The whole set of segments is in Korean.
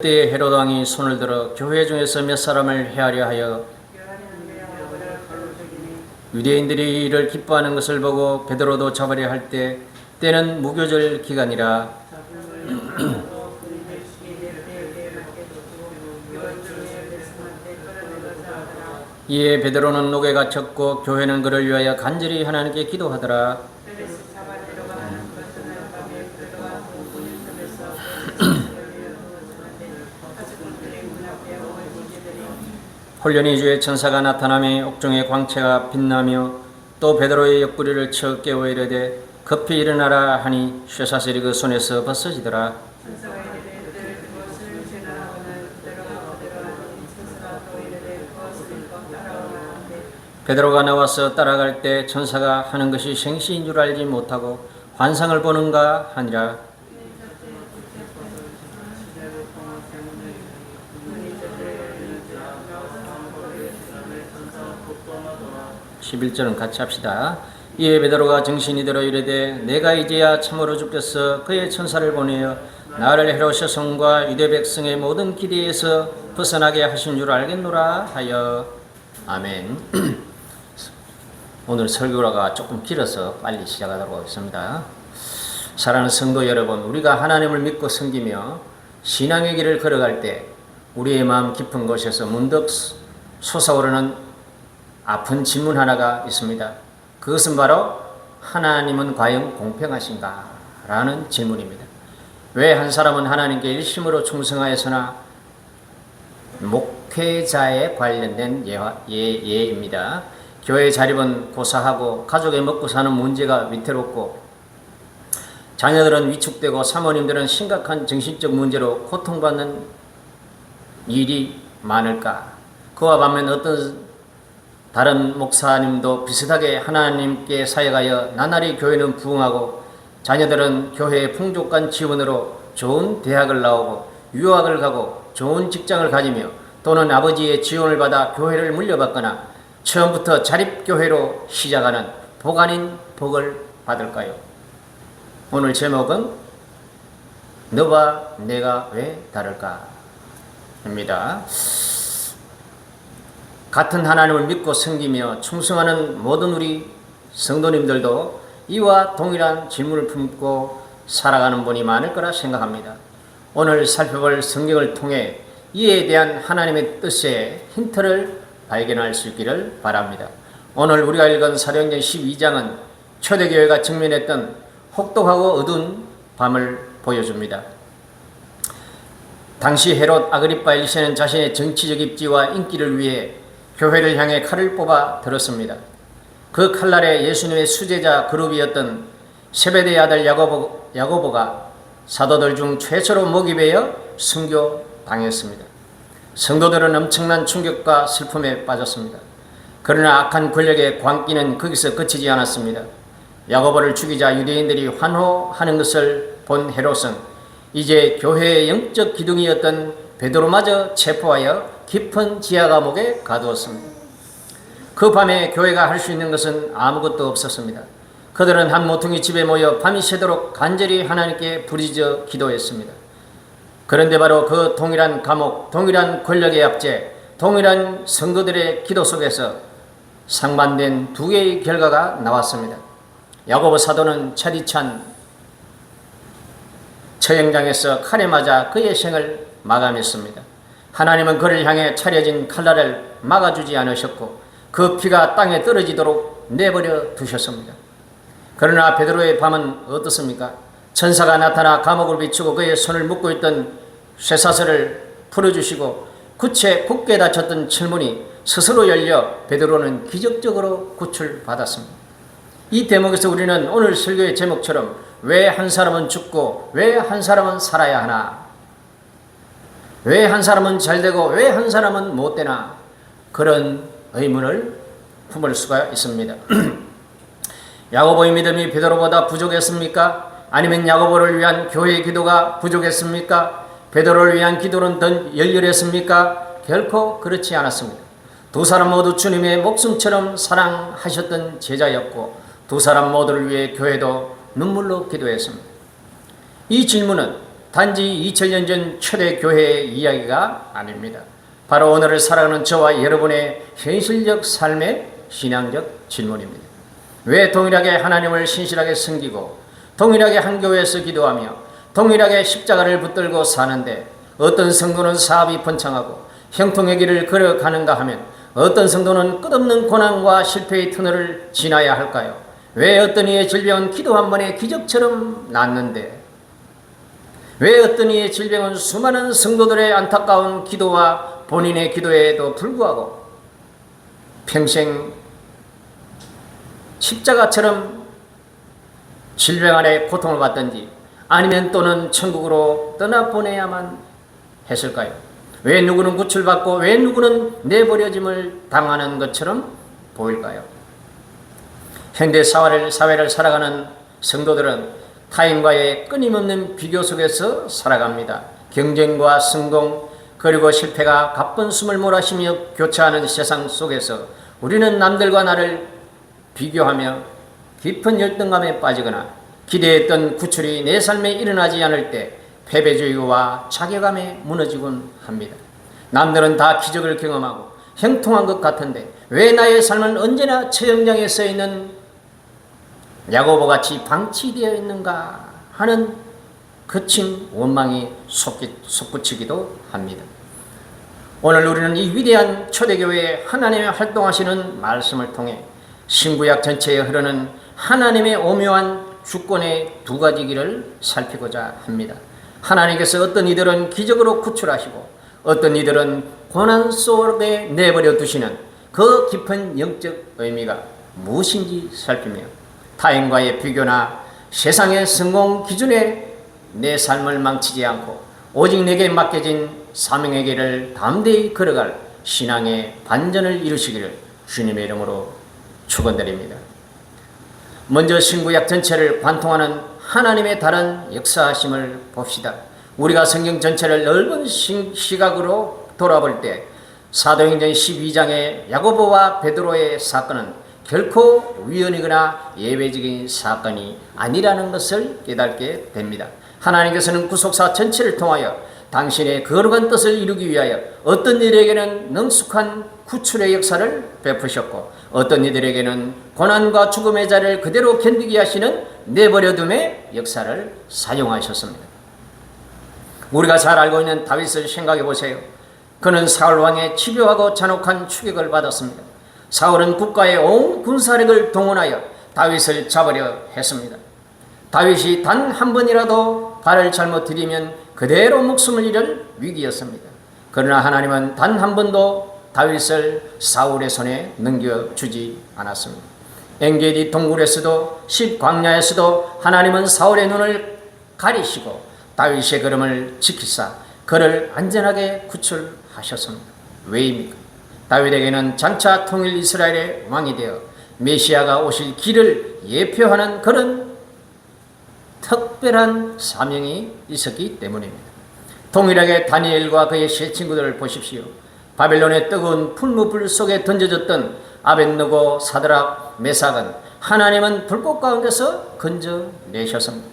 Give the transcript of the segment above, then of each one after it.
그때 헤롯 왕이 손을 들어 교회 중에서 몇 사람을 해하려 하여 유대인들이 이를 기뻐하는 것을 보고 베드로도 잡으려 할 때는 무교절 기간이라. 이에 베드로는 옥에 갇혔고 교회는 그를 위하여 간절히 하나님께 기도하더라. 홀련히 주의 천사가 나타나며 옥중의 광채가 빛나며 또 베드로의 옆구리를 쳐 깨워 이르되 급히 일어나라 하니 쇠사슬이 그 손에서 벗어지더라. 베드로가 나와서 따라갈 때 천사가 하는 것이 생시인 줄 알지 못하고 환상을 보는가 하니라. 11절은 같이 합시다. 이에 베드로가 정신이 들어 이르되 내가 이제야 참으로 죽겠어. 그의 천사를 보내어 나를 헤롯의 성과 유대 백성의 모든 기대에서 벗어나게 하신 줄 알겠노라 하여. 아멘. 오늘 설교가 조금 길어서 빨리 시작하도록 하겠습니다. 사랑하는 성도 여러분, 우리가 하나님을 믿고 섬기며 신앙의 길을 걸어갈 때 우리의 마음 깊은 곳에서 문득 솟아오르는 아픈 질문 하나가 있습니다. 그것은 바로 하나님은 과연 공평하신가? 라는 질문입니다. 왜 한 사람은 하나님께 일심으로 충성하였으나 목회자에 관련된 예입니다. 교회 자립은 고사하고 가족의 먹고 사는 문제가 위태롭고 자녀들은 위축되고 사모님들은 심각한 정신적 문제로 고통받는 일이 많을까? 그와 반면 어떤 다른 목사님도 비슷하게 하나님께 사역하여 나날이 교회는 부흥하고 자녀들은 교회의 풍족한 지원으로 좋은 대학을 나오고 유학을 가고 좋은 직장을 가지며 또는 아버지의 지원을 받아 교회를 물려받거나 처음부터 자립교회로 시작하는 복 아닌 복을 받을까요? 오늘 제목은 너와 내가 왜 다를까? 입니다. 같은 하나님을 믿고 섬기며 충성하는 모든 우리 성도님들도 이와 동일한 질문을 품고 살아가는 분이 많을 거라 생각합니다. 오늘 살펴볼 성경을 통해 이에 대한 하나님의 뜻의 힌트를 발견할 수 있기를 바랍니다. 오늘 우리가 읽은 사도행전 12장은 초대교회가 직면했던 혹독하고 어두운 밤을 보여줍니다. 당시 헤롯 아그리파 1세는 자신의 정치적 입지와 인기를 위해 교회를 향해 칼을 뽑아 들었습니다. 그 칼날에 예수님의 수제자 그룹이었던 세베대의 아들 야고보가 사도들 중 최초로 목이 베어 순교당했습니다. 성도들은 엄청난 충격과 슬픔에 빠졌습니다. 그러나 악한 권력의 광기는 거기서 그치지 않았습니다. 야고보를 죽이자 유대인들이 환호하는 것을 본 헤롯은 이제 교회의 영적 기둥이었던 베드로마저 체포하여 깊은 지하 감옥에 가두었습니다. 그 밤에 교회가 할 수 있는 것은 아무것도 없었습니다. 그들은 한 모퉁이 집에 모여 밤이 새도록 간절히 하나님께 부르짖어 기도했습니다. 그런데 바로 그 동일한 감옥, 동일한 권력의 압제, 동일한 성도들의 기도 속에서 상반된 두 개의 결과가 나왔습니다. 야고보 사도는 차디찬 처형장에서 칼에 맞아 그의 생을 마감했습니다. 하나님은 그를 향해 차려진 칼날을 막아주지 않으셨고 그 피가 땅에 떨어지도록 내버려 두셨습니다. 그러나 베드로의 밤은 어떻습니까? 천사가 나타나 감옥을 비추고 그의 손을 묶고 있던 쇠사슬을 풀어주시고 굳게 닫혔던 철문이 스스로 열려 베드로는 기적적으로 구출받았습니다. 이 대목에서 우리는 오늘 설교의 제목처럼 왜 한 사람은 죽고 왜 한 사람은 살아야 하나? 왜 한 사람은 잘되고 왜 한 사람은 못되나? 그런 의문을 품을 수가 있습니다. 야고보의 믿음이 베드로보다 부족했습니까? 아니면 야고보를 위한 교회의 기도가 부족했습니까? 베드로를 위한 기도는 더 열렬했습니까? 결코 그렇지 않았습니다. 두 사람 모두 주님의 목숨처럼 사랑하셨던 제자였고 두 사람 모두를 위해 교회도 눈물로 기도했습니다. 이 질문은 단지 2000년 전 초대교회의 이야기가 아닙니다. 바로 오늘을 살아가는 저와 여러분의 현실적 삶의 신앙적 질문입니다. 왜 동일하게 하나님을 신실하게 섬기고 동일하게 한 교회에서 기도하며 동일하게 십자가를 붙들고 사는데 어떤 성도는 사업이 번창하고 형통의 길을 걸어가는가 하면 어떤 성도는 끝없는 고난과 실패의 터널을 지나야 할까요? 왜 어떤 이의 질병은 기도 한 번에 기적처럼 낫는데 왜 어떤 이의 질병은 수많은 성도들의 안타까운 기도와 본인의 기도에도 불구하고 평생 십자가처럼 질병 아래 고통을 받든지 아니면 또는 천국으로 떠나보내야만 했을까요? 왜 누구는 구출받고 왜 누구는 내버려짐을 당하는 것처럼 보일까요? 현대 사회를 살아가는 성도들은 타인과의 끊임없는 비교 속에서 살아갑니다. 경쟁과 성공 그리고 실패가 가쁜 숨을 몰아쉬며 교차하는 세상 속에서 우리는 남들과 나를 비교하며 깊은 열등감에 빠지거나 기대했던 구출이 내 삶에 일어나지 않을 때 패배주의와 자괴감에 무너지곤 합니다. 남들은 다 기적을 경험하고 형통한 것 같은데 왜 나의 삶은 언제나 처형장에 서 있는 야고보같이 방치되어 있는가 하는 거친 원망이 솟구치기도 합니다. 오늘 우리는 이 위대한 초대교회에 하나님의 활동하시는 말씀을 통해 신구약 전체에 흐르는 하나님의 오묘한 주권의 두 가지 길을 살피고자 합니다. 하나님께서 어떤 이들은 기적으로 구출하시고 어떤 이들은 고난 속에 내버려 두시는 그 깊은 영적 의미가 무엇인지 살피며 타인과의 비교나 세상의 성공 기준에 내 삶을 망치지 않고 오직 내게 맡겨진 사명의 길을 담대히 걸어갈 신앙의 반전을 이루시기를 주님의 이름으로 축원드립니다. 먼저 신구약 전체를 관통하는 하나님의 다른 역사하심을 봅시다. 우리가 성경 전체를 넓은 시각으로 돌아볼 때 사도행전 12장의 야고보와 베드로의 사건은 결코 우연이거나 예외적인 사건이 아니라는 것을 깨닫게 됩니다. 하나님께서는 구속사 전체를 통하여 당신의 거룩한 뜻을 이루기 위하여 어떤 이들에게는 능숙한 구출의 역사를 베푸셨고 어떤 이들에게는 고난과 죽음의 자리를 그대로 견디게 하시는 내버려둠의 역사를 사용하셨습니다. 우리가 잘 알고 있는 다윗을 생각해 보세요. 그는 사울 왕의 집요하고 잔혹한 추격을 받았습니다. 사울은 국가의 온 군사력을 동원하여 다윗을 잡으려 했습니다. 다윗이 단 한 번이라도 발을 잘못 들이면 그대로 목숨을 잃을 위기였습니다. 그러나 하나님은 단 한 번도 다윗을 사울의 손에 넘겨주지 않았습니다. 엔게디 동굴에서도 십광야에서도 하나님은 사울의 눈을 가리시고 다윗의 걸음을 지키사 그를 안전하게 구출하셨습니다. 왜입니까? 다윗에게는 장차 통일 이스라엘의 왕이 되어 메시아가 오실 길을 예표하는 그런 특별한 사명이 있었기 때문입니다. 동일하게 다니엘과 그의 세 친구들을 보십시오. 바벨론의 뜨거운 풀무불 속에 던져졌던 아벳느고 사드락 메삭은 하나님은 불꽃 가운데서 건져내셨습니다.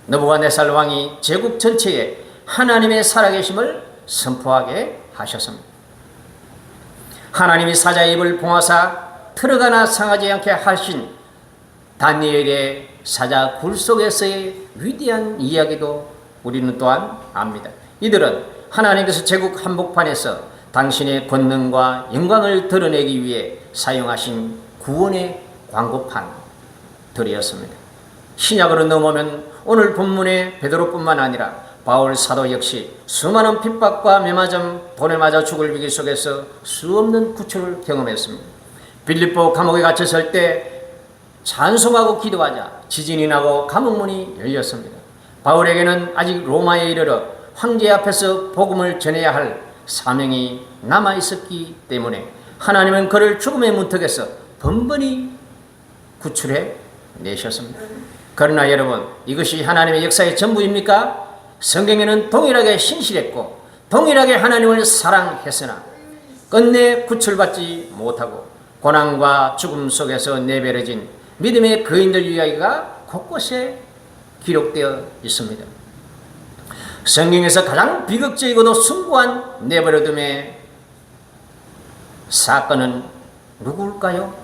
느부갓네살 왕이 제국 전체에 하나님의 살아계심을 선포하게 하셨습니다. 하나님이 사자의 입을 봉하사 틀어가나 상하지 않게 하신 다니엘의 사자 굴 속에서의 위대한 이야기도 우리는 또한 압니다. 이들은 하나님께서 제국 한복판에서 당신의 권능과 영광을 드러내기 위해 사용하신 구원의 광고판들이었습니다. 신약으로 넘어오면 오늘 본문의 베드로뿐만 아니라 바울 사도 역시 수많은 핍박과 매맞음, 돈에 맞아 죽을 위기 속에서 수없는 구출을 경험했습니다. 빌립보 감옥에 갇혔을 때 찬송하고 기도하자 지진이 나고 감옥문이 열렸습니다. 바울에게는 아직 로마에 이르러 황제 앞에서 복음을 전해야 할 사명이 남아있었기 때문에 하나님은 그를 죽음의 문턱에서 번번이 구출해 내셨습니다. 그러나 여러분, 이것이 하나님의 역사의 전부입니까? 성경에는 동일하게 신실했고 동일하게 하나님을 사랑했으나 끝내 구출받지 못하고 고난과 죽음 속에서 내버려진 믿음의 거인들 이야기가 곳곳에 기록되어 있습니다. 성경에서 가장 비극적이고도 숭고한 내버려둠의 사건은 누구일까요?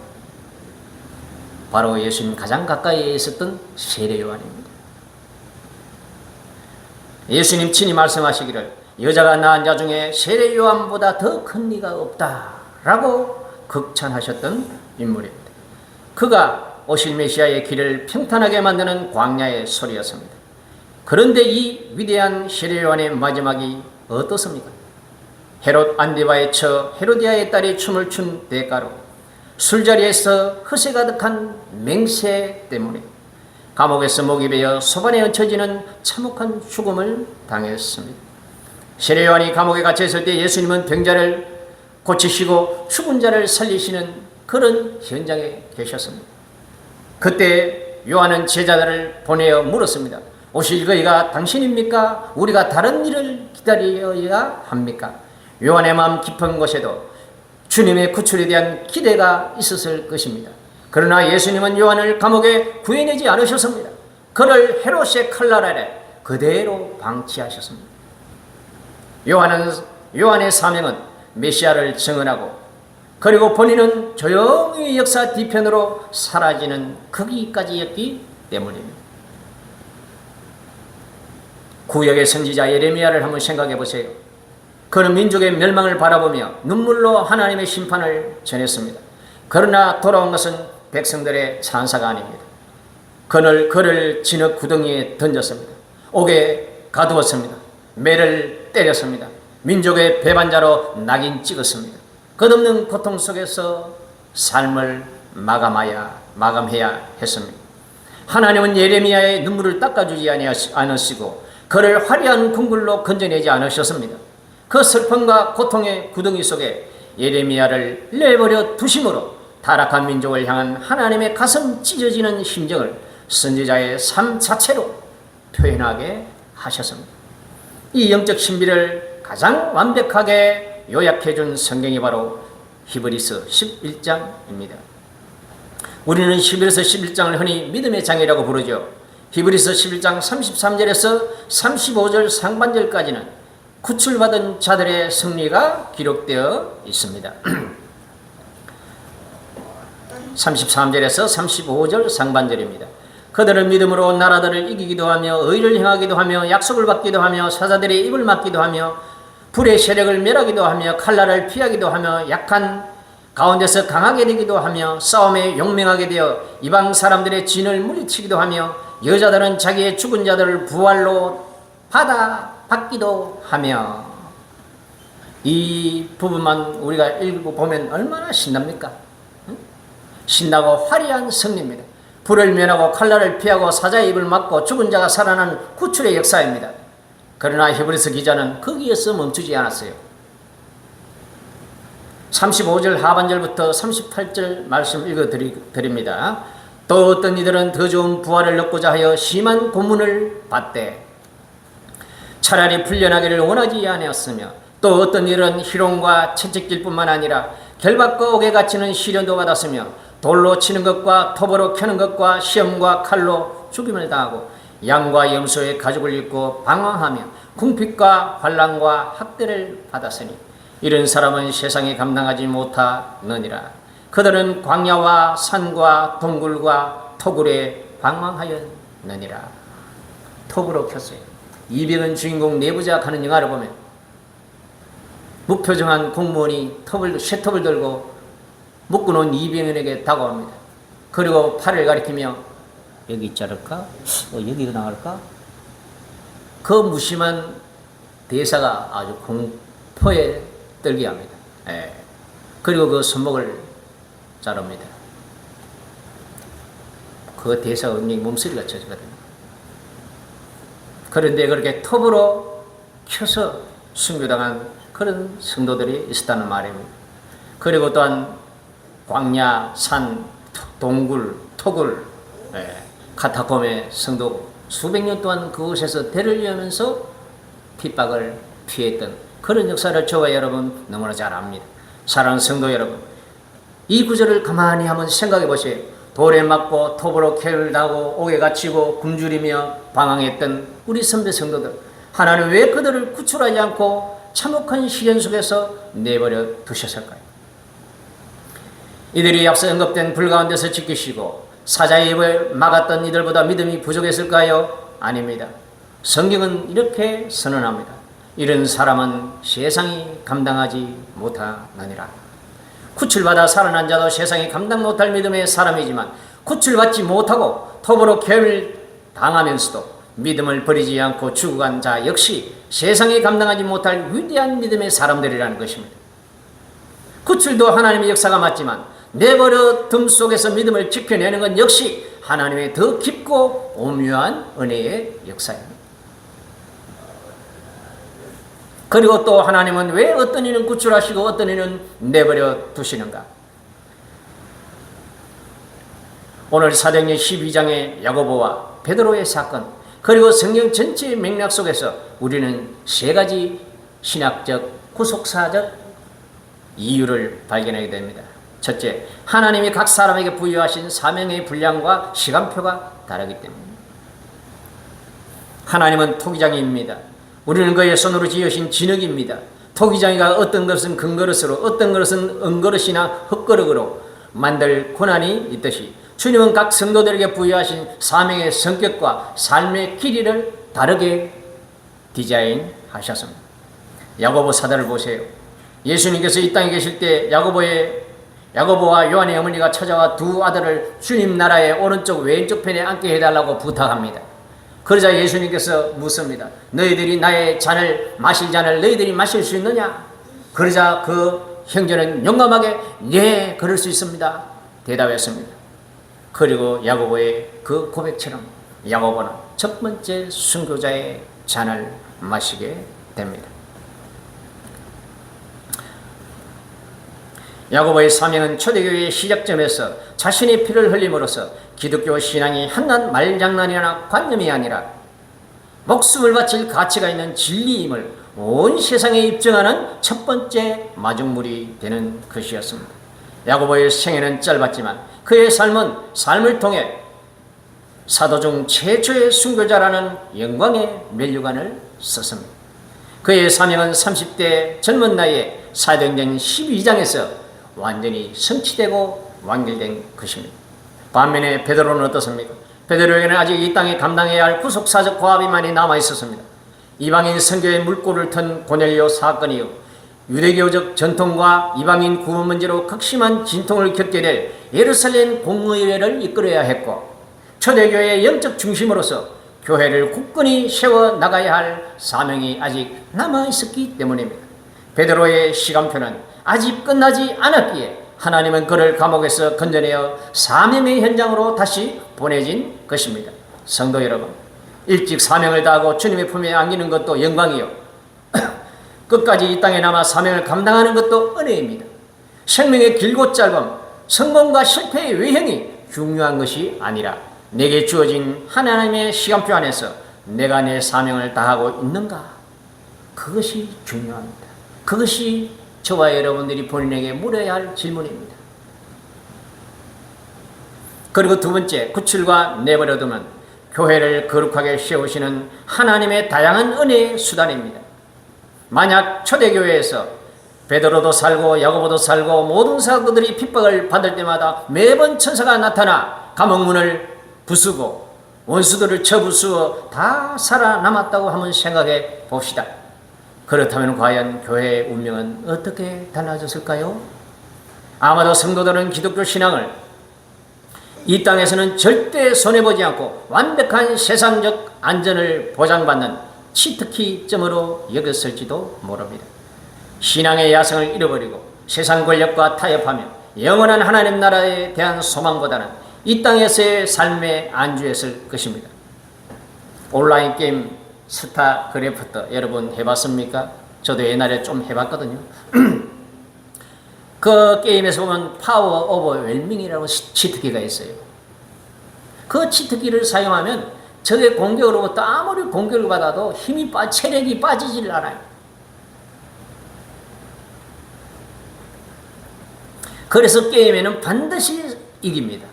바로 예수님 가장 가까이에 있었던 세례 요한입니다. 예수님 친히 말씀하시기를 여자가 낳은 자 중에 세례 요한보다 더 큰 이가 없다라고 극찬하셨던 인물입니다. 그가 오실 메시아의 길을 평탄하게 만드는 광야의 소리였습니다. 그런데 이 위대한 세례 요한의 마지막이 어떻습니까? 헤롯 안디바에 처 헤로디아의 딸이 춤을 춘 대가로 술자리에서 허세 가득한 맹세 때문에 감옥에서 목이 베어 소반에 얹혀지는 참혹한 죽음을 당했습니다. 세례 요한이 감옥에 갇혀 있을 때 예수님은 병자를 고치시고 죽은 자를 살리시는 그런 현장에 계셨습니다. 그때 요한은 제자들을 보내어 물었습니다. 오실 그이가 당신입니까? 우리가 다른 일을 기다려야 합니까? 요한의 마음 깊은 곳에도 주님의 구출에 대한 기대가 있었을 것입니다. 그러나 예수님은 요한을 감옥에 구해내지 않으셨습니다. 그를 헤롯의 칼날 아래 그대로 방치하셨습니다. 요한의 사명은 메시아를 증언하고 그리고 본인은 조용히 역사 뒤편으로 사라지는 거기까지였기 때문입니다. 구약의 선지자 예레미야를 한번 생각해 보세요. 그는 민족의 멸망을 바라보며 눈물로 하나님의 심판을 전했습니다. 그러나 돌아온 것은 백성들의 찬사가 아닙니다. 그를 진흙 구덩이에 던졌습니다. 옥에 가두었습니다. 매를 때렸습니다. 민족의 배반자로 낙인 찍었습니다. 끝없는 고통 속에서 삶을 마감해야 했습니다. 하나님은 예레미야의 눈물을 닦아주지 않으시고 그를 화려한 궁굴로 건져내지 않으셨습니다. 그 슬픔과 고통의 구덩이 속에 예레미야를 내버려 두심으로 타락한 민족을 향한 하나님의 가슴 찢어지는 심정을 선지자의 삶 자체로 표현하게 하셨습니다. 이 영적 신비를 가장 완벽하게 요약해준 성경이 바로 히브리서 11장입니다. 우리는 히브리서 11장을 흔히 믿음의 장이라고 부르죠. 히브리서 11장 33절에서 35절 상반절까지는 구출받은 자들의 승리가 기록되어 있습니다. 33절에서 35절 상반절입니다. 그들은 믿음으로 나라들을 이기기도 하며 의를 행하기도 하며 약속을 받기도 하며 사자들의 입을 막기도 하며 불의 세력을 멸하기도 하며 칼날을 피하기도 하며 약한 가운데서 강하게 되기도 하며 싸움에 용맹하게 되어 이방 사람들의 진을 물리치기도 하며 여자들은 자기의 죽은 자들을 부활로 받기도 하며. 이 부분만 우리가 읽어보면 얼마나 신납니까? 신나고 화려한 승리입니다. 불을 면하고 칼날을 피하고 사자의 입을 막고 죽은 자가 살아난 구출의 역사입니다. 그러나 히브리서 기자는 거기에서 멈추지 않았어요. 35절 하반절부터 38절 말씀 읽어드립니다. 또 어떤 이들은 더 좋은 부활을 얻고자 하여 심한 고문을 받되 차라리 풀려나기를 원하지 아니었으며 또 어떤 이들은 희롱과 채찍질 뿐만 아니라 결박과 옥에 갇히는 시련도 받았으며 돌로 치는 것과 톱으로 켜는 것과 시험과 칼로 죽임을 당하고 양과 염소의 가죽을 입고 방황하며 궁핍과 환난과 학대를 받았으니 이런 사람은 세상에 감당하지 못하느니라. 그들은 광야와 산과 동굴과 토굴에 방황하였느니라. 톱으로 켰어요. 이병헌 주인공 내부자 가는 영화를 보면 무표정한 공무원이 쇠톱을 들고 묶어놓은 이병헌에게 다가옵니다. 그리고 팔을 가리키며 여기 있지 않을까? 여기가 나갈까? 그 무심한 대사가 아주 공포에 떨게 합니다. 그리고 그 손목을 자릅니다. 그 대사가 굉장히 몸소리가 쳐지거든요. 그런데 그렇게 톱으로 켜서 순교당한 그런 성도들이 있었다는 말입니다. 그리고 또한 광야, 산, 동굴, 토굴, 카타콤의 성도 수백 년 동안 그곳에서 대를 이으면서 핍박을 피했던 그런 역사를 저와 여러분 너무나 잘 압니다. 사랑하는 성도 여러분, 이 구절을 가만히 한번 생각해 보세요. 돌에 맞고 톱으로 캐를 다고 옥에 갇히고 굶주리며 방황했던 우리 선배 성도들, 하나님 왜 그들을 구출하지 않고 참혹한 시련 속에서 내버려 두셨을까요? 이들이 앞서 언급된 불 가운데서 지키시고 사자의 입을 막았던 이들보다 믿음이 부족했을까요? 아닙니다. 성경은 이렇게 선언합니다. 이런 사람은 세상이 감당하지 못하느니라. 구출받아 살아난 자도 세상이 감당 못할 믿음의 사람이지만 구출받지 못하고 톱으로 괴를 당하면서도 믿음을 버리지 않고 죽어간 자 역시 세상이 감당하지 못할 위대한 믿음의 사람들이라는 것입니다. 구출도 하나님의 역사가 맞지만 내버려 둠 속에서 믿음을 지켜내는 건 역시 하나님의 더 깊고 오묘한 은혜의 역사입니다. 그리고 또 하나님은 왜 어떤 이는 구출하시고 어떤 이는 내버려 두시는가? 오늘 사도행전 12장의 야고보와 베드로의 사건, 그리고 성경 전체의 맥락 속에서 우리는 세 가지 신학적, 구속사적 이유를 발견하게 됩니다. 첫째, 하나님이 각 사람에게 부여하신 사명의 분량과 시간표가 다르기 때문입니다. 하나님은 토기장이입니다. 우리는 그의 손으로 지으신 진흙입니다. 토기장이가 어떤 것은 금그릇으로, 어떤 것은 은그릇이나 흙그릇으로 만들 권한이 있듯이 주님은 각 성도들에게 부여하신 사명의 성격과 삶의 길이를 다르게 디자인하셨습니다. 야고보 사도를 보세요. 예수님께서 이 땅에 계실 때 야고보와 요한의 어머니가 찾아와 두 아들을 주님 나라의 오른쪽 왼쪽 편에 앉게 해달라고 부탁합니다. 그러자 예수님께서 묻습니다. 너희들이 나의 잔을 마실 잔을 너희들이 마실 수 있느냐? 그러자 그 형제는 용감하게 네, 그럴 수 있습니다 대답했습니다. 그리고 야고보의 그 고백처럼 야고보는 첫 번째 순교자의 잔을 마시게 됩니다. 야고보의 사명은 초대교회의 시작점에서 자신의 피를 흘림으로써 기독교 신앙이 한낱 말장난이나 관념이 아니라 목숨을 바칠 가치가 있는 진리임을 온 세상에 입증하는 첫 번째 마중물이 되는 것이었습니다. 야고보의 생애는 짧았지만 그의 삶을 통해 사도 중 최초의 순교자라는 영광의 면류관을 썼습니다. 그의 사명은 30대 젊은 나이에 사도행전 12장에서 완전히 성취되고 완결된 것입니다. 반면에 베드로는 어떻습니까? 베드로에게는 아직 이 땅에 감당해야 할 구속사적 과업이 많이 남아 있었습니다. 이방인 선교의 물꼬를 튼 고넬료 사건이요, 유대교적 전통과 이방인 구원 문제로 극심한 진통을 겪게 될 예루살렘 공의회를 이끌어야 했고, 초대교회의 영적 중심으로서 교회를 굳건히 세워 나가야 할 사명이 아직 남아 있었기 때문입니다. 베드로의 시간표는 아직 끝나지 않았기에 하나님은 그를 감옥에서 건져내어 사명의 현장으로 다시 보내진 것입니다. 성도 여러분, 일찍 사명을 다하고 주님의 품에 안기는 것도 영광이요, 끝까지 이 땅에 남아 사명을 감당하는 것도 은혜입니다. 생명의 길고 짧음, 성공과 실패의 외형이 중요한 것이 아니라 내게 주어진 하나님의 시간표 안에서 내가 내 사명을 다하고 있는가, 그것이 중요합니다. 그것이 저와 여러분들이 본인에게 물어야 할 질문입니다. 그리고 두 번째, 구출과 내버려두면 교회를 거룩하게 세우시는 하나님의 다양한 은혜의 수단입니다. 만약 초대교회에서 베드로도 살고 야고보도 살고 모든 사도들이 핍박을 받을 때마다 매번 천사가 나타나 감옥문을 부수고 원수들을 쳐부수어 다 살아남았다고 한번 생각해 봅시다. 그렇다면 과연 교회의 운명은 어떻게 달라졌을까요? 아마도 성도들은 기독교 신앙을 이 땅에서는 절대 손해보지 않고 완벽한 세상적 안전을 보장받는 치트키점으로 여겼을지도 모릅니다. 신앙의 야성을 잃어버리고 세상 권력과 타협하며 영원한 하나님 나라에 대한 소망보다는 이 땅에서의 삶에 안주했을 것입니다. 온라인 게임 스타크래프트 여러분 해봤습니까? 저도 옛날에 좀 해봤거든요. 그 게임에서 보면 파워 오버 웰밍이라고 치트키가 있어요. 그 치트키를 사용하면 적의 공격으로부터 아무리 공격을 받아도 체력이 빠지질 않아요. 그래서 게임에는 반드시 이깁니다.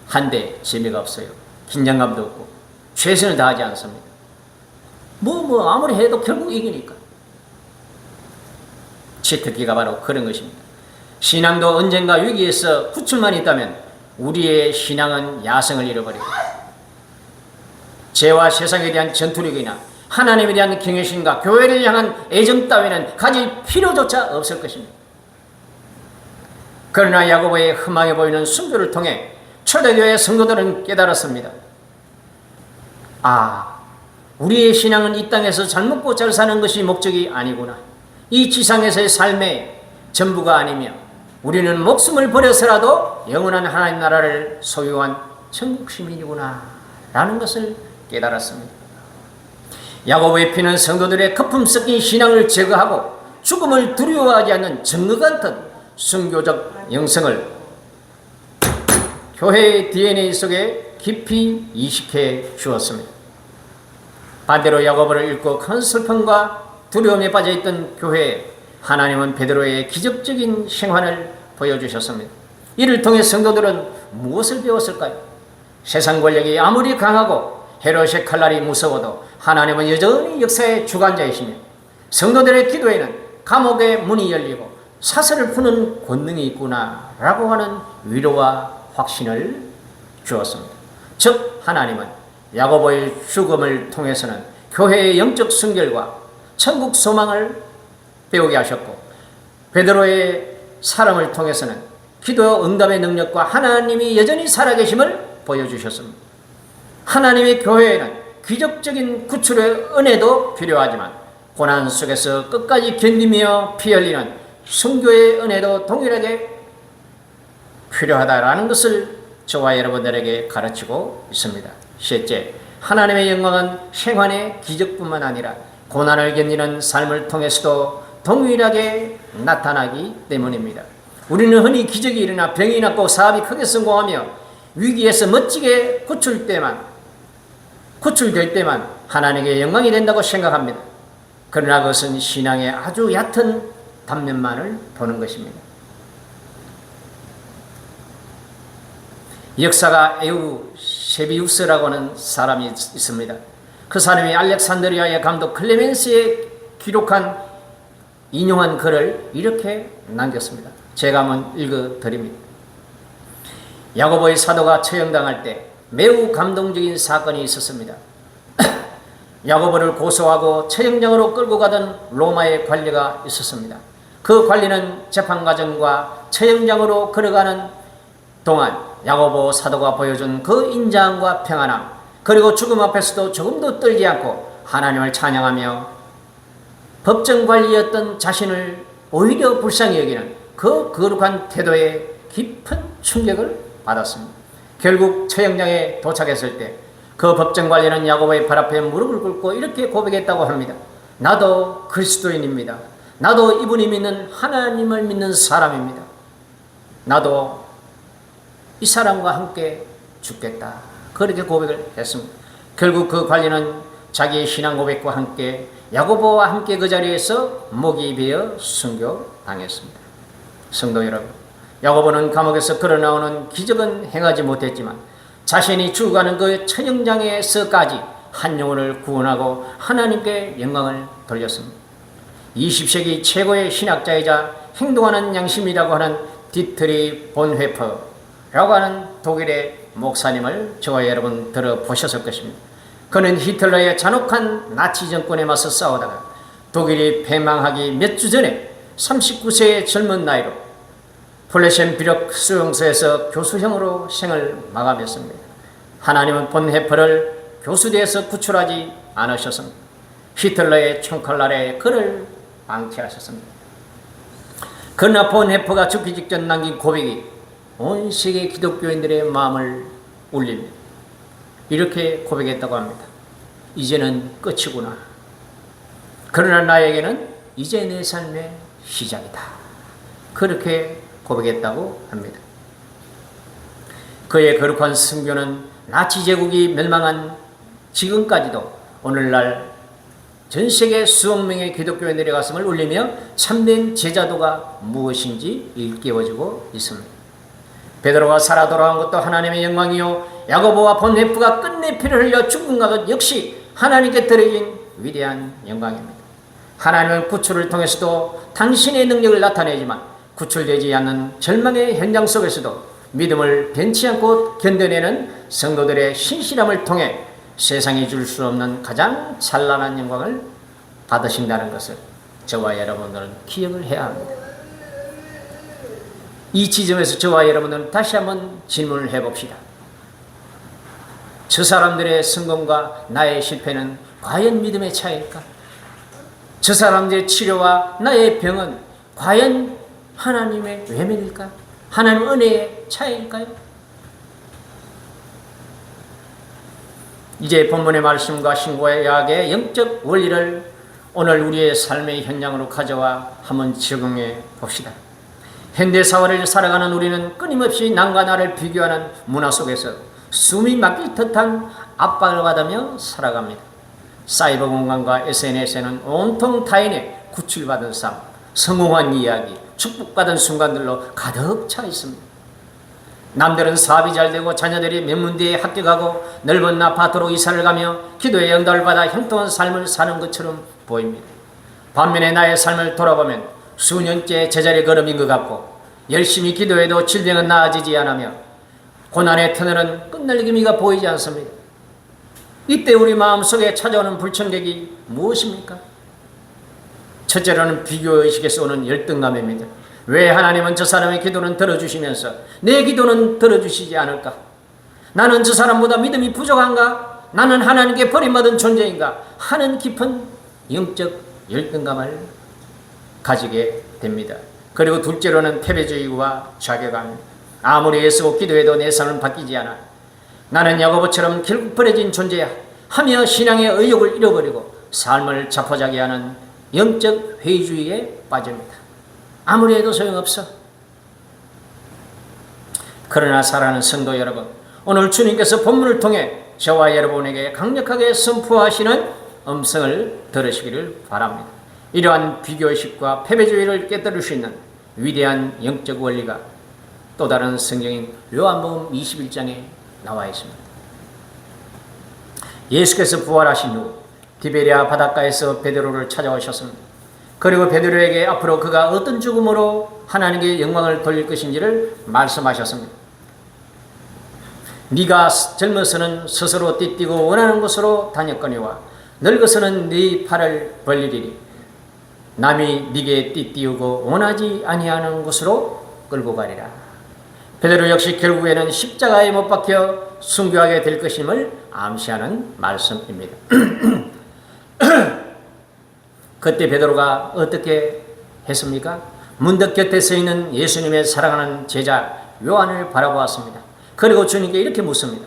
한데 재미가 없어요. 긴장감도 없고 최선을 다하지 않습니다. 아무리 해도 결국 이기니까. 치트키가 바로 그런 것입니다. 신앙도 언젠가 위기에서 구출만 있다면 우리의 신앙은 야성을 잃어버리고 죄와 세상에 대한 전투력이나 하나님에 대한 경외심과 교회를 향한 애정 따위는 가질 필요조차 없을 것입니다. 그러나 야고보의 흠하게 보이는 순교를 통해 초대교회 성도들은 깨달았습니다. 우리의 신앙은 이 땅에서 잘 먹고 잘 사는 것이 목적이 아니구나. 이 지상에서의 삶의 전부가 아니며 우리는 목숨을 버려서라도 영원한 하나님 나라를 소유한 천국 시민이구나 라는 것을 깨달았습니다. 야고보의 피는 성도들의 거품 섞인 신앙을 제거하고 죽음을 두려워하지 않는 증거 같은 순교적 영성을 교회의 DNA 속에 깊이 이식해 주었습니다. 반대로 야고보를 읽고 큰 슬픔과 두려움에 빠져있던 교회에 하나님은 베드로의 기적적인 생환을 보여주셨습니다. 이를 통해 성도들은 무엇을 배웠을까요? 세상 권력이 아무리 강하고 헤롯의 칼날이 무서워도 하나님은 여전히 역사의 주관자이시며 성도들의 기도에는 감옥의 문이 열리고 사슬을 푸는 권능이 있구나 라고 하는 위로와 확신을 주었습니다. 즉 하나님은 야고보의 죽음을 통해서는 교회의 영적 순결과 천국 소망을 배우게 하셨고 베드로의 사람을 통해서는 기도 응답의 능력과 하나님이 여전히 살아계심을 보여주셨습니다. 하나님의 교회에는 기적적인 구출의 은혜도 필요하지만 고난 속에서 끝까지 견디며 피 흘리는 순교의 은혜도 동일하게 필요하다라는 것을 저와 여러분들에게 가르치고 있습니다. 셋째, 하나님의 영광은 생환의 기적뿐만 아니라 고난을 견디는 삶을 통해서도 동일하게 나타나기 때문입니다. 우리는 흔히 기적이 일어나 병이 낫고 사업이 크게 성공하며 위기에서 멋지게 구출될 때만 하나님께 영광이 된다고 생각합니다. 그러나 그것은 신앙의 아주 얕은 단면만을 보는 것입니다. 역사가 에우세비우스라고 하는 사람이 있습니다. 그 사람이 알렉산드리아의 감독 클레멘스에 인용한 글을 이렇게 남겼습니다. 제가 한번 읽어드립니다. 야고보의 사도가 처형당할 때 매우 감동적인 사건이 있었습니다. 야고보를 고소하고 처형장으로 끌고 가던 로마의 관리가 있었습니다. 그 관리는 재판 과정과 처형장으로 걸어가는 동안 야고보 사도가 보여준 그 인자함과 평안함, 그리고 죽음 앞에서도 조금도 떨지 않고 하나님을 찬양하며 법정관리였던 자신을 오히려 불쌍히 여기는 그 거룩한 태도에 깊은 충격을 받았습니다. 결국 처형장에 도착했을 때 그 법정관리는 야고보의 발 앞에 무릎을 꿇고 이렇게 고백했다고 합니다. 나도 그리스도인입니다. 나도 이분이 믿는 하나님을 믿는 사람입니다. 나도 이 사람과 함께 죽겠다. 그렇게 고백을 했습니다. 결국 그 관리는 자기의 신앙 고백과 함께 야고보와 함께 그 자리에서 목이 베어 순교당했습니다. 성도 여러분, 야고보는 감옥에서 걸어나오는 기적은 행하지 못했지만 자신이 죽어가는 그 처형장에서까지 한 영혼을 구원하고 하나님께 영광을 돌렸습니다. 20세기 최고의 신학자이자 행동하는 양심이라고 하는 디트리 본회퍼라고 하는 독일의 목사님을 저와 여러분 들어보셨을 것입니다. 그는 히틀러의 잔혹한 나치 정권에 맞서 싸우다가 독일이 패망하기 몇 주 전에 39세의 젊은 나이로 플레셴비력 수용소에서 교수형으로 생을 마감했습니다. 하나님은 본헤퍼를 교수대에서 구출하지 않으셨습니다. 히틀러의 총칼날에 그를 방치하셨습니다. 그러나 본헤퍼가 죽기 직전 남긴 고백이 온 세계 기독교인들의 마음을 울립니다. 이렇게 고백했다고 합니다. 이제는 끝이구나. 그러나 나에게는 이제 내 삶의 시작이다. 그렇게 고백했다고 합니다. 그의 거룩한 순교는 나치 제국이 멸망한 지금까지도 오늘날 전 세계 수억 명의 기독교인들의 가슴을 울리며 참된 제자도가 무엇인지 일깨워주고 있습니다. 베드로가 살아 돌아온 것도 하나님의 영광이요 야고보와 본헤프가 끝내 피를 흘려 죽은 것도 역시 하나님께 드려진 위대한 영광입니다. 하나님은 구출을 통해서도 당신의 능력을 나타내지만 구출되지 않는 절망의 현장 속에서도 믿음을 변치 않고 견뎌내는 성도들의 신실함을 통해 세상이 줄 수 없는 가장 찬란한 영광을 받으신다는 것을 저와 여러분들은 기억을 해야 합니다. 이 지점에서 저와 여러분들은 다시 한번 질문을 해봅시다. 저 사람들의 성공과 나의 실패는 과연 믿음의 차이일까? 저 사람들의 치료와 나의 병은 과연 하나님의 외면일까? 하나님 은혜의 차이일까요? 이제 본문의 말씀과 신고의 약의 영적 원리를 오늘 우리의 삶의 현장으로 가져와 한번 적용해 봅시다. 현대 사회를 살아가는 우리는 끊임없이 남과 나를 비교하는 문화 속에서 숨이 막힐 듯한 압박을 받으며 살아갑니다. 사이버 공간과 SNS에는 온통 타인의 구출받은 삶, 성공한 이야기, 축복받은 순간들로 가득 차 있습니다. 남들은 사업이 잘 되고 자녀들이 명문대에 합격하고 넓은 아파트로 이사를 가며 기도의 응답을 받아 형통한 삶을 사는 것처럼 보입니다. 반면에 나의 삶을 돌아보면 수년째 제자리 걸음인 것 같고 열심히 기도해도 질병은 나아지지 않으며 고난의 터널은 끝날 기미가 보이지 않습니다. 이때 우리 마음속에 찾아오는 불청객이 무엇입니까? 첫째로는 비교의식에서 오는 열등감입니다. 왜 하나님은 저 사람의 기도는 들어주시면서 내 기도는 들어주시지 않을까? 나는 저 사람보다 믿음이 부족한가? 나는 하나님께 버림받은 존재인가? 하는 깊은 영적 열등감을 가지게 됩니다. 그리고 둘째로는 패배주의와 자괴감입니다. 아무리 애쓰고 기도해도 내 삶은 바뀌지 않아. 나는 야고보처럼 결국 버려진 존재야 하며 신앙의 의욕을 잃어버리고 삶을 자포자기하는 영적 회의주의에 빠집니다. 아무리 해도 소용없어. 그러나 사랑하는 성도 여러분, 오늘 주님께서 본문을 통해 저와 여러분에게 강력하게 선포하시는 음성을 들으시기를 바랍니다. 이러한 비교의식과 패배주의를 깨뜨릴 수 있는 위대한 영적 원리가 또 다른 성경인 요한복음 21장에 나와 있습니다. 예수께서 부활하신 후 디베리아 바닷가에서 베드로를 찾아오셨습니다. 그리고 베드로에게 앞으로 그가 어떤 죽음으로 하나님께 영광을 돌릴 것인지를 말씀하셨습니다. 네가 젊어서는 스스로 띠뛰고 원하는 곳으로 다녔거니와 늙어서는 네 팔을 벌리리니 남이 네게 띠띠우고 원하지 아니하는 곳으로 끌고 가리라. 베드로 역시 결국에는 십자가에 못 박혀 순교하게 될 것임을 암시하는 말씀입니다. 그때 베드로가 어떻게 했습니까? 문득 곁에 서 있는 예수님의 사랑하는 제자 요한을 바라보았습니다. 그리고 주님께 이렇게 묻습니다.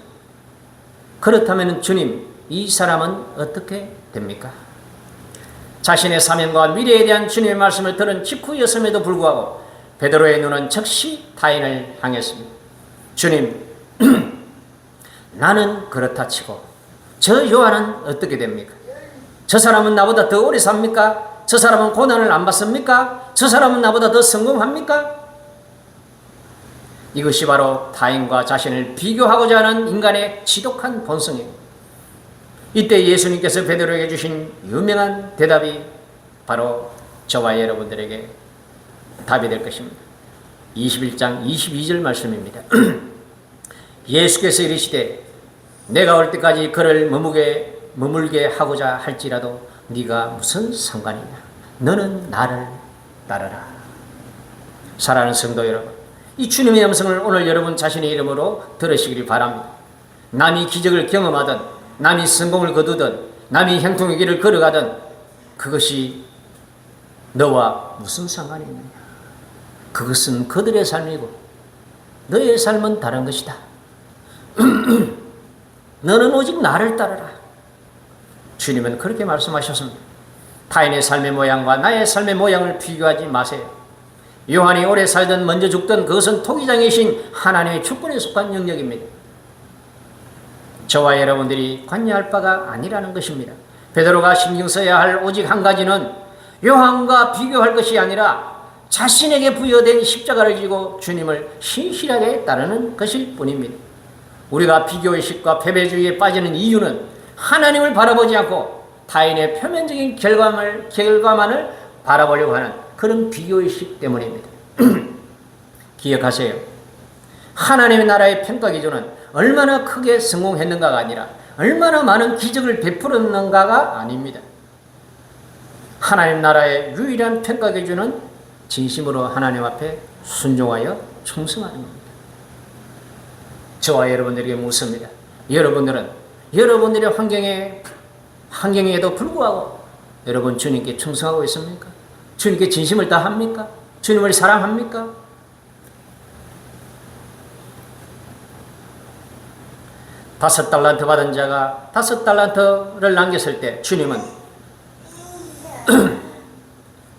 그렇다면 주님, 이 사람은 어떻게 됩니까? 자신의 사명과 미래에 대한 주님의 말씀을 들은 직후였음에도 불구하고 베드로의 눈은 즉시 타인을 향했습니다. 주님, 나는 그렇다 치고 저 요한은 어떻게 됩니까? 저 사람은 나보다 더 오래 삽니까? 저 사람은 고난을 안 받습니까? 저 사람은 나보다 더 성공합니까? 이것이 바로 타인과 자신을 비교하고자 하는 인간의 지독한 본성입니다. 이때 예수님께서 베드로에게 주신 유명한 대답이 바로 저와 여러분들에게 답이 될 것입니다. 21장 22절 말씀입니다. 예수께서 이르시되 내가 올 때까지 그를 머물게 하고자 할지라도 네가 무슨 상관이냐? 너는 나를 따르라. 사랑하는 성도 여러분, 이 주님의 음성을 오늘 여러분 자신의 이름으로 들으시기를 바랍니다. 남이 기적을 경험하든 남이 성공을 거두든 남이 형통의 길을 걸어가든 그것이 너와 무슨 상관이 있느냐? 그것은 그들의 삶이고 너의 삶은 다른 것이다. 너는 오직 나를 따르라. 주님은 그렇게 말씀하셨습니다. 타인의 삶의 모양과 나의 삶의 모양을 비교하지 마세요. 요한이 오래 살든 먼저 죽든 그것은 토기장이신 하나님의 주권에 속한 영역입니다. 저와 여러분들이 관여할 바가 아니라는 것입니다. 베드로가 신경 써야 할 오직 한 가지는 요한과 비교할 것이 아니라 자신에게 부여된 십자가를 지고 주님을 신실하게 따르는 것일 뿐입니다. 우리가 비교의식과 패배주의에 빠지는 이유는 하나님을 바라보지 않고 타인의 표면적인 결과만을 바라보려고 하는 그런 비교의식 때문입니다. 기억하세요. 하나님의 나라의 평가 기준은 얼마나 크게 성공했는가가 아니라 얼마나 많은 기적을 베풀었는가가 아닙니다. 하나님 나라의 유일한 평가 기준은 진심으로 하나님 앞에 순종하여 충성하는 겁니다. 저와 여러분들에게 묻습니다. 여러분들은 여러분들의 환경에도 불구하고 여러분 주님께 충성하고 있습니까? 주님께 진심을 다합니까? 주님을 사랑합니까? 다섯 달란트 받은 자가 5달란트를 남겼을 때 주님은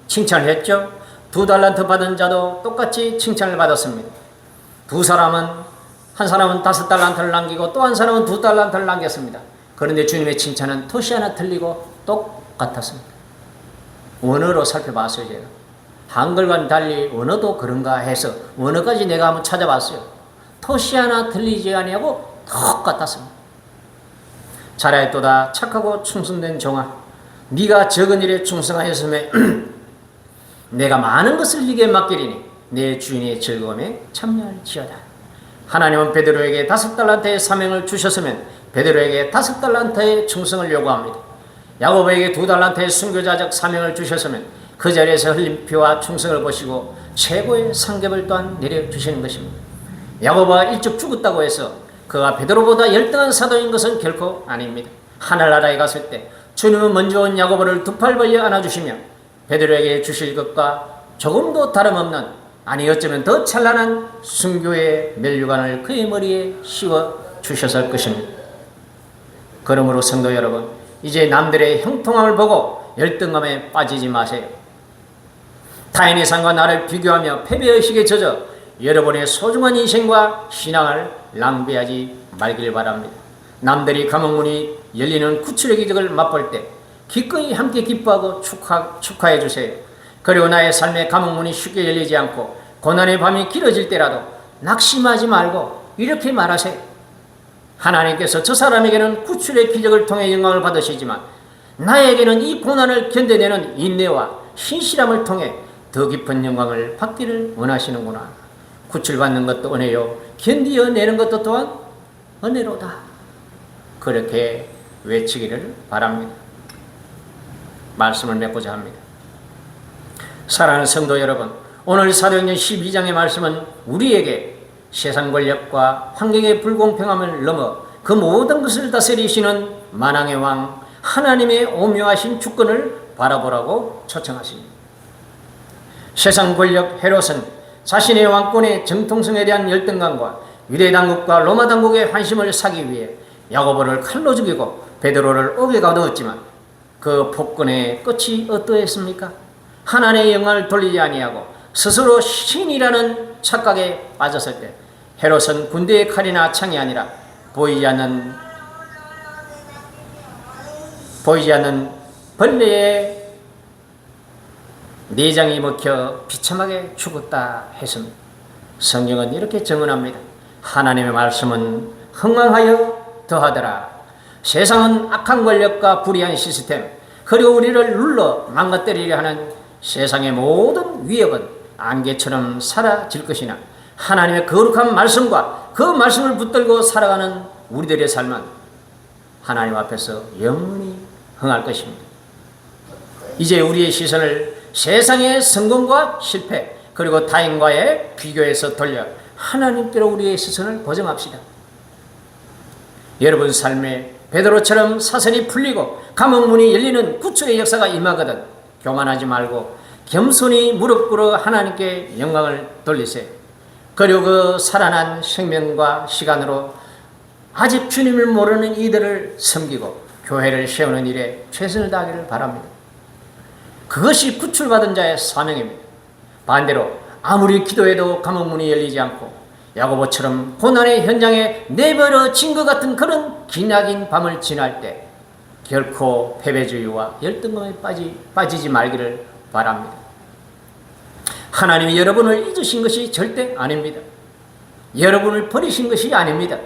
칭찬을 했죠. 2달란트 받은 자도 똑같이 칭찬을 받았습니다. 한 사람은 5달란트를 남기고 또 한 사람은 2달란트를 남겼습니다. 그런데 주님의 칭찬은 토시 하나 틀리고 똑같았습니다. 원어로 살펴봤어요. 제가 한글과는 달리 원어도 그런가 해서 원어까지 내가 한번 찾아봤어요. 토시 하나 틀리지 아니하고 똑같았습니다. 잘하였도다 착하고 충성된 종아, 네가 적은 일에 충성하였음에 내가 많은 것을 네게 맡기리니 내 주인의 즐거움에 참여할지어다. 하나님은 베드로에게 5달란트의 사명을 주셨으면 베드로에게 5달란트의 충성을 요구합니다. 야고보에게 2달란트의 순교자적 사명을 주셨으면 그 자리에서 흘린 피와 충성을 보시고 최고의 상급을 또한 내려주시는 것입니다. 야고보가 일찍 죽었다고 해서 그가 베드로보다 열등한 사도인 것은 결코 아닙니다. 하늘나라에 갔을 때 주님은 먼저 온 야고보를 2팔 벌려 안아주시며 베드로에게 주실 것과 조금도 다름없는, 아니 어쩌면 더 찬란한 순교의 면류관을 그의 머리에 씌워 주셨을 것입니다. 그러므로 성도 여러분, 이제 남들의 형통함을 보고 열등감에 빠지지 마세요. 타인의 삶과 나를 비교하며 패배의식에 젖어 여러분의 소중한 인생과 신앙을 낭비하지 말길 바랍니다. 남들이 감옥문이 열리는 구출의 기적을 맛볼 때 기꺼이 함께 기뻐하고 축하해 주세요. 그리고 나의 삶의 감옥문이 쉽게 열리지 않고 고난의 밤이 길어질 때라도 낙심하지 말고 이렇게 말하세요. 하나님께서 저 사람에게는 구출의 기적을 통해 영광을 받으시지만 나에게는 이 고난을 견뎌내는 인내와 신실함을 통해 더 깊은 영광을 받기를 원하시는구나. 구출받는 것도 은혜요, 견디어내는 것도 또한 은혜로다. 그렇게 외치기를 바랍니다. 말씀을 맺고자 합니다. 사랑하는 성도 여러분, 오늘 사도행전 12장의 말씀은 우리에게 세상 권력과 환경의 불공평함을 넘어 그 모든 것을 다스리시는 만왕의 왕 하나님의 오묘하신 주권을 바라보라고 초청하십니다. 세상 권력 헤롯은 자신의 왕권의 정통성에 대한 열등감과 유대 당국과 로마 당국의 환심을 사기 위해 야고보를 칼로 죽이고 베드로를 옥에 가두었지만 그 폭군의 끝이 어떠했습니까? 하나님의 영광을 돌리지 아니하고 스스로 신이라는 착각에 빠졌을 때 헤롯은 군대의 칼이나 창이 아니라 보이지 않는 벌레의 내장이 먹혀 비참하게 죽었다 했습니다. 성경은 이렇게 증언합니다. 하나님의 말씀은 흥왕하여 더하더라. 세상은 악한 권력과 불의한 시스템, 그리고 우리를 눌러 망가뜨리려 하는 세상의 모든 위협은 안개처럼 사라질 것이나 하나님의 거룩한 말씀과 그 말씀을 붙들고 살아가는 우리들의 삶은 하나님 앞에서 영원히 흥할 것입니다. 이제 우리의 시선을 세상의 성공과 실패, 그리고 타인과의 비교에서 돌려 하나님께로 우리의 시선을 고정합시다. 여러분 삶에 베드로처럼 사슬이 풀리고 감옥문이 열리는 구출의 역사가 임하거든 교만하지 말고 겸손히 무릎 꿇어 하나님께 영광을 돌리세요. 그리고 그 살아난 생명과 시간으로 아직 주님을 모르는 이들을 섬기고 교회를 세우는 일에 최선을 다하기를 바랍니다. 그것이 구출받은 자의 사명입니다. 반대로 아무리 기도해도 감옥문이 열리지 않고 야고보처럼 고난의 현장에 내버려진 것 같은 그런 기나긴 밤을 지날 때 결코 패배주의와 열등감에 빠지지 말기를 바랍니다. 하나님이 여러분을 잊으신 것이 절대 아닙니다. 여러분을 버리신 것이 아닙니다.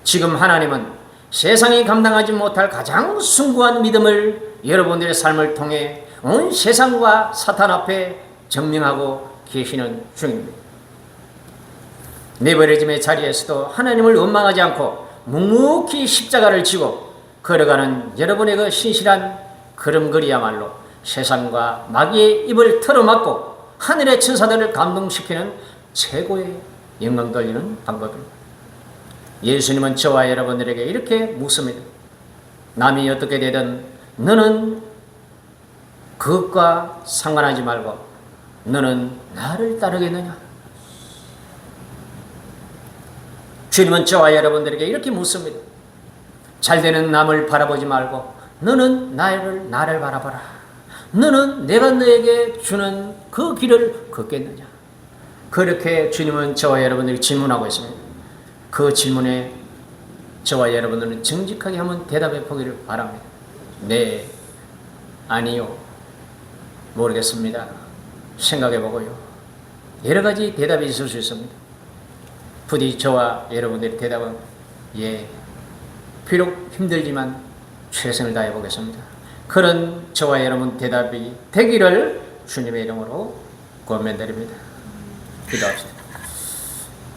지금 하나님은 세상이 감당하지 못할 가장 숭고한 믿음을 여러분들의 삶을 통해 온 세상과 사탄 앞에 증명하고 계시는 중입니다. 내버려짐의 자리에서도 하나님을 원망하지 않고 묵묵히 십자가를 지고 걸어가는 여러분의 그 신실한 걸음걸이야말로 세상과 마귀의 입을 틀어막고 하늘의 천사들을 감동시키는 최고의 영광 돌리는 방법입니다. 예수님은 저와 여러분들에게 이렇게 묻습니다. 남이 어떻게 되든 너는 그것과 상관하지 말고 너는 나를 따르겠느냐? 주님은 저와 여러분들에게 이렇게 묻습니다. 잘되는 남을 바라보지 말고 너는 나를 바라봐라. 너는 내가 너에게 주는 그 길을 걷겠느냐? 그렇게 주님은 저와 여러분들에게 질문하고 있습니다. 그 질문에 저와 여러분들은 정직하게 한번 대답해 보기를 바랍니다. 네, 아니요, 모르겠습니다. 생각해 보고요. 여러 가지 대답이 있을 수 있습니다. 부디 저와 여러분들의 대답은 예, 비록 힘들지만 최선을 다해 보겠습니다. 그런 저와 여러분 대답이 되기를 주님의 이름으로 권면드립니다. 기도합시다.